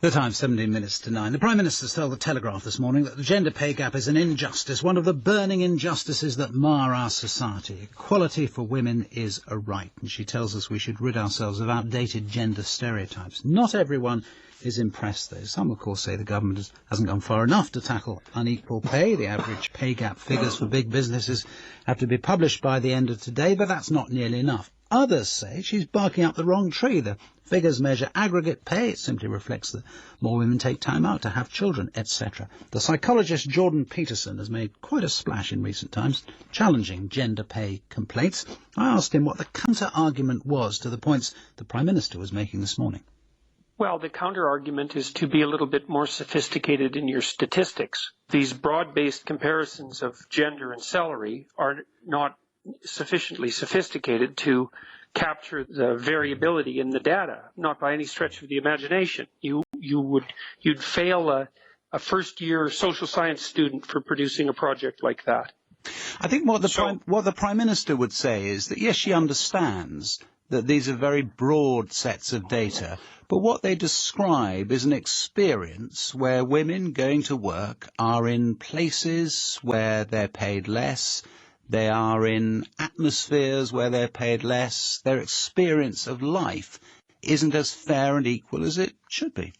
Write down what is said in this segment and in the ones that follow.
The time, 17 minutes to 9. The Prime Minister told the Telegraph this morning that the gender pay gap is an injustice, one of the burning injustices that mar our society. Equality for women is a right, and she tells us we should rid ourselves of outdated gender stereotypes. Not everyone is impressed, though. Some, of course, say the government hasn't gone far enough to tackle unequal pay. The average pay gap figures for big businesses have to be published by the end of today, but that's not nearly enough. Others say she's barking up the wrong tree. The figures measure aggregate pay. It simply reflects that more women take time out to have children, etc. The psychologist Jordan Peterson has made quite a splash in recent times, challenging gender pay complaints. I asked him what the counter-argument was to the points the Prime Minister was making this morning. Well, the counter-argument is to be a little bit more sophisticated in your statistics. These broad-based comparisons of gender and salary are not sufficiently sophisticated to capture the variability in the data, not by any stretch of the imagination. You'd fail a first-year social science student for producing a project like that. I think what the Prime Minister would say is that, yes, she understands that these are very broad sets of data, but what they describe is an experience where women going to work are in places where they're paid less. They are in atmospheres where they're paid less. Their experience of life isn't as fair and equal as it should be.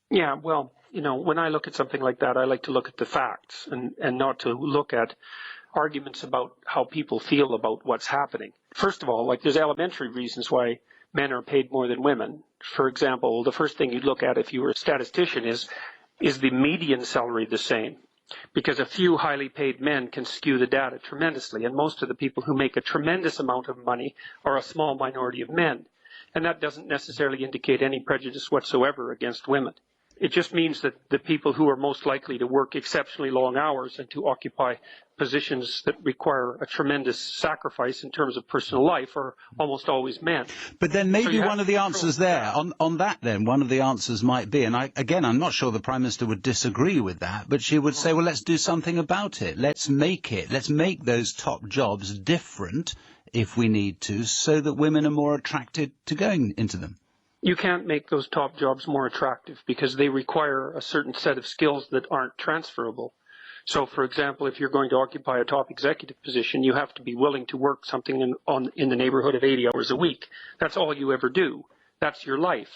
Yeah, well, when I look at something like that, I like to look at the facts and not to look at arguments about how people feel about what's happening. First of all, there's elementary reasons why men are paid more than women. For example, the first thing you'd look at if you were a statistician is the median salary the same? Because a few highly paid men can skew the data tremendously, and most of the people who make a tremendous amount of money are a small minority of men. And that doesn't necessarily indicate any prejudice whatsoever against women. It just means that the people who are most likely to work exceptionally long hours and to occupy positions that require a tremendous sacrifice in terms of personal life are almost always men. But then maybe one of the answers there, on that then, one of the answers might be, and I'm not sure the Prime Minister would disagree with that, but she would say, well, let's do something about it. Let's make those top jobs different if we need to, so that women are more attracted to going into them. You can't make those top jobs more attractive because they require a certain set of skills that aren't transferable. So, for example, if you're going to occupy a top executive position, you have to be willing to work something in the neighborhood of 80 hours a week. That's all you ever do. That's your life.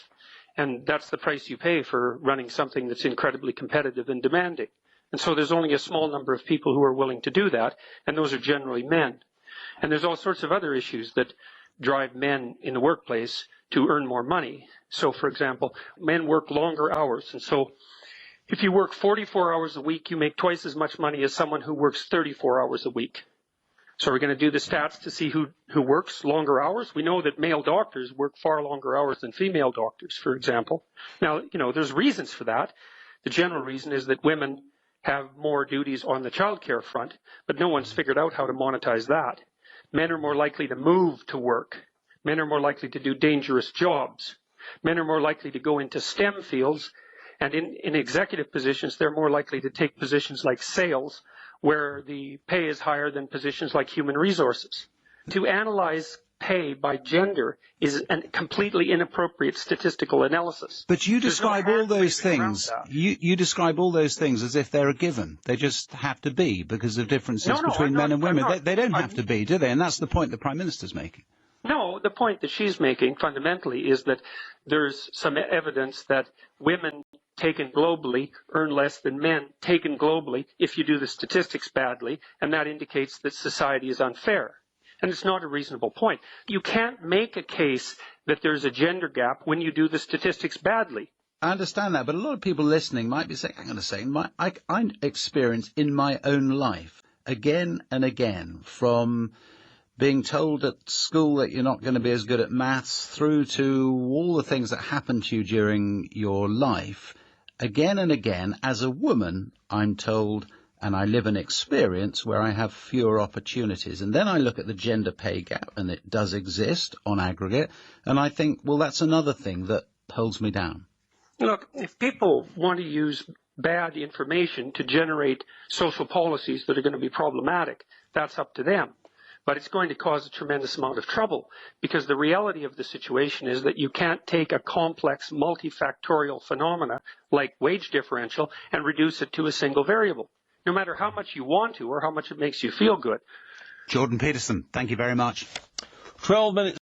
And that's the price you pay for running something that's incredibly competitive and demanding. And so there's only a small number of people who are willing to do that, and those are generally men. And there's all sorts of other issues that drive men in the workplace to earn more money. So, for example, men work longer hours. And so if you work 44 hours a week, you make twice as much money as someone who works 34 hours a week. So we're going to do the stats to see who works longer hours. We know that male doctors work far longer hours than female doctors, for example. Now, there's reasons for that. The general reason is that women have more duties on the childcare front, but no one's figured out how to monetize that. Men are more likely to move to work. Men are more likely to do dangerous jobs. Men are more likely to go into STEM fields. And in executive positions, they're more likely to take positions like sales, where the pay is higher than positions like human resources. To analyze pay by gender is a completely inappropriate statistical analysis. But you describe all those things. You describe all those things as if they're a given. They just have to be because of differences between men and women. They don't have to be, do they? And that's the point the Prime Minister's making. No, the point that she's making fundamentally is that there's some evidence that women taken globally earn less than men taken globally if you do the statistics badly, and that indicates that society is unfair. And it's not a reasonable point. You can't make a case that there's a gender gap when you do the statistics badly. I understand that, but a lot of people listening might be saying, hang on a second, I experience in my own life again and again, from being told at school that you're not going to be as good at maths through to all the things that happen to you during your life. Again and again, as a woman, I'm told, and I live an experience where I have fewer opportunities. And then I look at the gender pay gap, and it does exist on aggregate, and I think, well, that's another thing that holds me down. Look, if people want to use bad information to generate social policies that are going to be problematic, that's up to them. but it's going to cause a tremendous amount of trouble, because the reality of the situation is that you can't take a complex multifactorial phenomena like wage differential and reduce it to a single variable, no matter how much you want to or how much it makes you feel good. Jordan Peterson, thank you very much. 12 minutes.